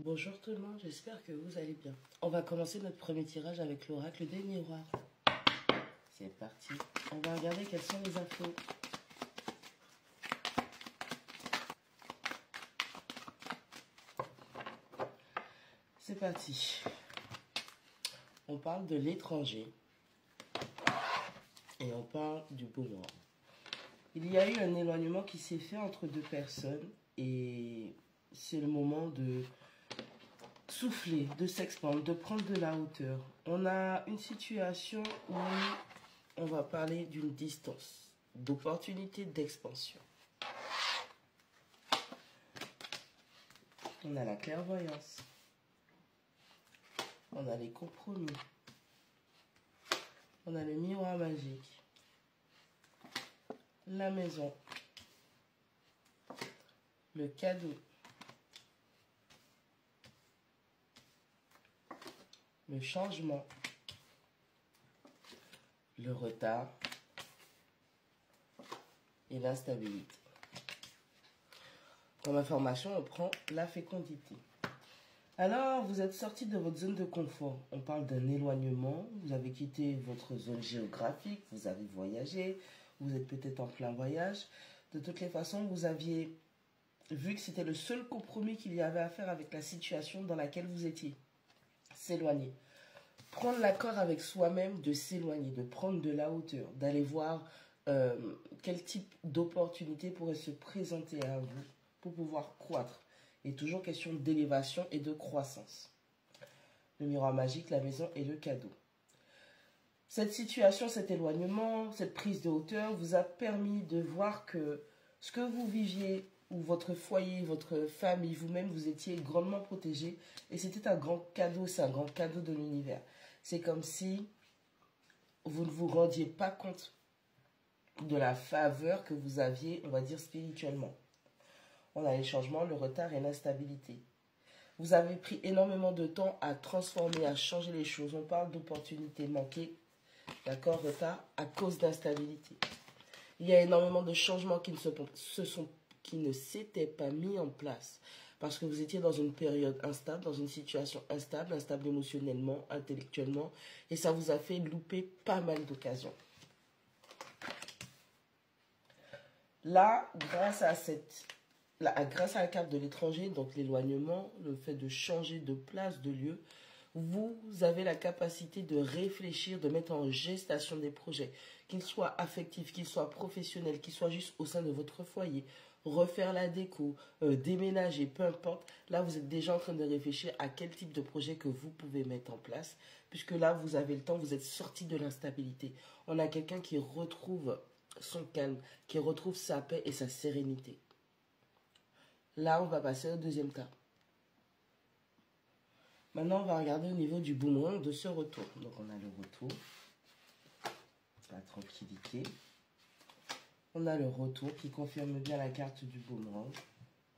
Bonjour tout le monde, j'espère que vous allez bien. On va commencer notre premier tirage avec l'oracle des miroirs. C'est parti. On va regarder quelles sont les infos. C'est parti. On parle de l'étranger et on parle du boomerang. Il y a eu un éloignement qui s'est fait entre deux personnes et c'est le moment de souffler, de s'expandre, de prendre de la hauteur. On a une situation où on va parler d'une distance, d'opportunité d'expansion. On a la clairvoyance. On a les compromis. On a le miroir magique. La maison. Le cadeau. Le changement. Le retard. Et l'instabilité. Comme information, on prend la fécondité. Alors, vous êtes sorti de votre zone de confort. On parle d'un éloignement. Vous avez quitté votre zone géographique. Vous avez voyagé. Vous êtes peut-être en plein voyage. De toutes les façons, vous aviez vu que c'était le seul compromis qu'il y avait à faire avec la situation dans laquelle vous étiez. S'éloigner. Prendre l'accord avec soi-même de s'éloigner, de prendre de la hauteur, d'aller voir quel type d'opportunité pourrait se présenter à vous pour pouvoir croître. Et toujours question d'élévation et de croissance. Le miroir magique, la maison et le cadeau. Cette situation, cet éloignement, cette prise de hauteur vous a permis de voir que ce que vous viviez, ou votre foyer, votre famille, vous-même, vous étiez grandement protégé. Et c'était un grand cadeau, c'est un grand cadeau de l'univers. C'est comme si vous ne vous rendiez pas compte de la faveur que vous aviez, on va dire, spirituellement. On a les changements, le retard et l'instabilité. Vous avez pris énormément de temps à transformer, à changer les choses. On parle d'opportunités manquées, d'accord, retard, à cause d'instabilité. Il y a énormément de changements qui ne s'étaient pas mis en place. Parce que vous étiez dans une période instable, dans une situation instable, instable émotionnellement, intellectuellement. Et ça vous a fait louper pas mal d'occasions. Là, grâce à la carte de l'étranger, donc l'éloignement, le fait de changer de place, de lieu, vous avez la capacité de réfléchir, de mettre en gestation des projets, qu'ils soient affectifs, qu'ils soient professionnels, qu'ils soient juste au sein de votre foyer, refaire la déco, déménager, peu importe. Là, vous êtes déjà en train de réfléchir à quel type de projet que vous pouvez mettre en place, puisque là, vous avez le temps, vous êtes sorti de l'instabilité. On a quelqu'un qui retrouve son calme, qui retrouve sa paix et sa sérénité. Là, on va passer au deuxième tas. Maintenant, on va regarder au niveau du boomerang de ce retour. Donc, on a le retour, la tranquillité. On a le retour qui confirme bien la carte du boomerang.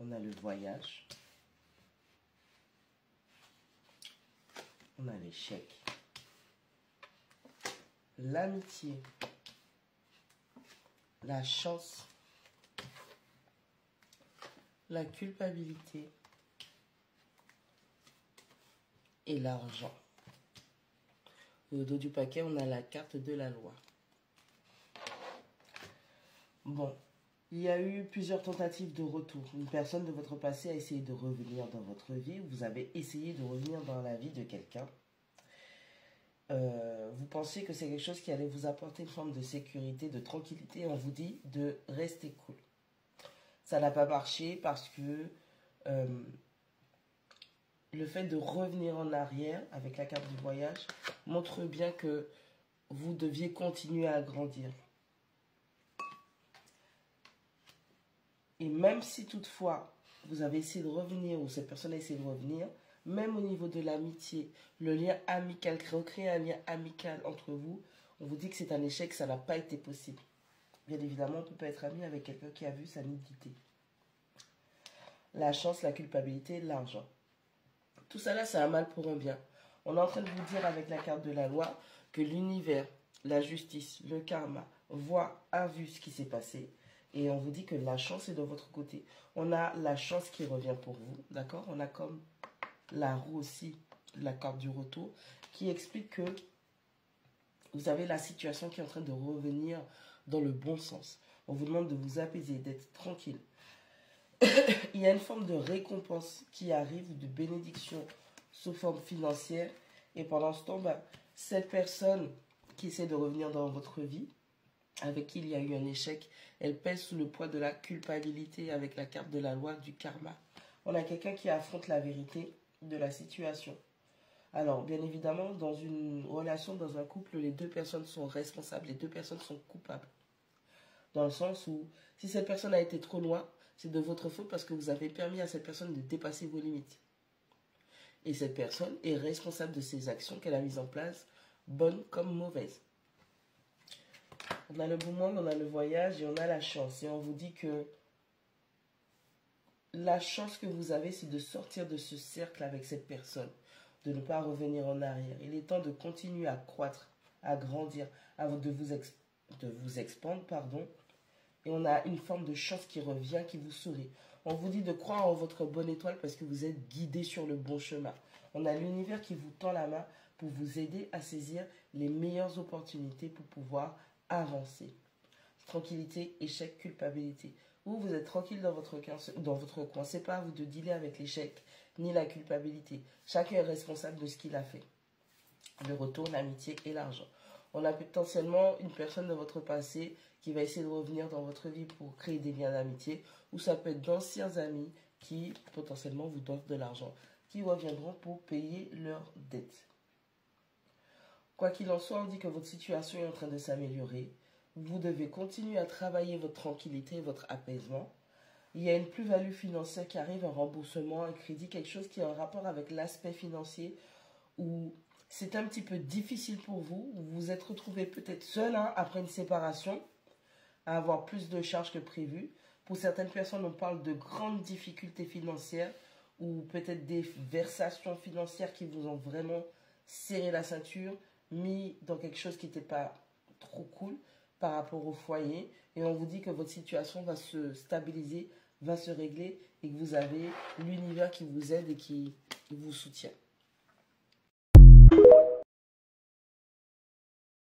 On a le voyage. On a l'échec. L'amitié. La chance. La culpabilité. Et l'argent. Au dos du paquet, on a la carte de la loi. Bon, il y a eu plusieurs tentatives de retour. Une personne de votre passé a essayé de revenir dans votre vie. Vous avez essayé de revenir dans la vie de quelqu'un. Vous pensez que c'est quelque chose qui allait vous apporter une forme de sécurité, de tranquillité. On vous dit de rester cool. Ça n'a pas marché parce que le fait de revenir en arrière avec la carte du voyage montre bien que vous deviez continuer à grandir. Et même si toutefois vous avez essayé de revenir ou cette personne a essayé de revenir, même au niveau de l'amitié, le lien amical, recréer un lien amical entre vous, on vous dit que c'est un échec, ça n'a pas été possible. Bien évidemment, on ne peut pas être ami avec quelqu'un qui a vu sa nudité. La chance, la culpabilité, l'argent. Tout ça là, c'est un mal pour un bien. On est en train de vous dire avec la carte de la loi que l'univers, la justice, le karma, a vu ce qui s'est passé. Et on vous dit que la chance est de votre côté. On a la chance qui revient pour vous, d'accord? On a comme la roue aussi, la carte du retour, qui explique que vous avez la situation qui est en train de revenir dans le bon sens. On vous demande de vous apaiser, d'être tranquille. Il y a une forme de récompense qui arrive, de bénédiction sous forme financière. Et pendant ce temps, cette personne qui essaie de revenir dans votre vie, avec qui il y a eu un échec, elle pèse sous le poids de la culpabilité avec la carte de la loi du karma. On a quelqu'un qui affronte la vérité de la situation. Alors, bien évidemment, dans une relation, dans un couple, les deux personnes sont responsables, les deux personnes sont coupables. Dans le sens où, si cette personne a été trop loin, c'est de votre faute parce que vous avez permis à cette personne de dépasser vos limites. Et cette personne est responsable de ses actions qu'elle a mises en place, bonnes comme mauvaises. On a le bon monde, on a le voyage et on a la chance. Et on vous dit que la chance que vous avez, c'est de sortir de ce cercle avec cette personne, de ne pas revenir en arrière. Il est temps de continuer à croître, à grandir, de vous expandre, pardon. Et on a une forme de chance qui revient, qui vous sourit. On vous dit de croire en votre bonne étoile parce que vous êtes guidé sur le bon chemin. On a l'univers qui vous tend la main pour vous aider à saisir les meilleures opportunités pour pouvoir avancer. Tranquillité, échec, culpabilité. Vous êtes tranquille dans votre coin. C'est pas à vous de dealer avec l'échec ni la culpabilité. Chacun est responsable de ce qu'il a fait. Le retour, l'amitié et l'argent. On a potentiellement une personne de votre passé qui va essayer de revenir dans votre vie pour créer des liens d'amitié, ou ça peut être d'anciens amis qui potentiellement vous donnent de l'argent, qui reviendront pour payer leurs dettes. Quoi qu'il en soit, on dit que votre situation est en train de s'améliorer. Vous devez continuer à travailler votre tranquillité, votre apaisement. Il y a une plus-value financière qui arrive, un remboursement, un crédit, quelque chose qui a un rapport avec l'aspect financier où c'est un petit peu difficile pour vous. Vous vous êtes retrouvé peut-être seul après une séparation, à avoir plus de charges que prévu. Pour certaines personnes, on parle de grandes difficultés financières ou peut-être des versations financières qui vous ont vraiment serré la ceinture, mis dans quelque chose qui n'était pas trop cool par rapport au foyer. Et on vous dit que votre situation va se stabiliser, va se régler et que vous avez l'univers qui vous aide et qui vous soutient.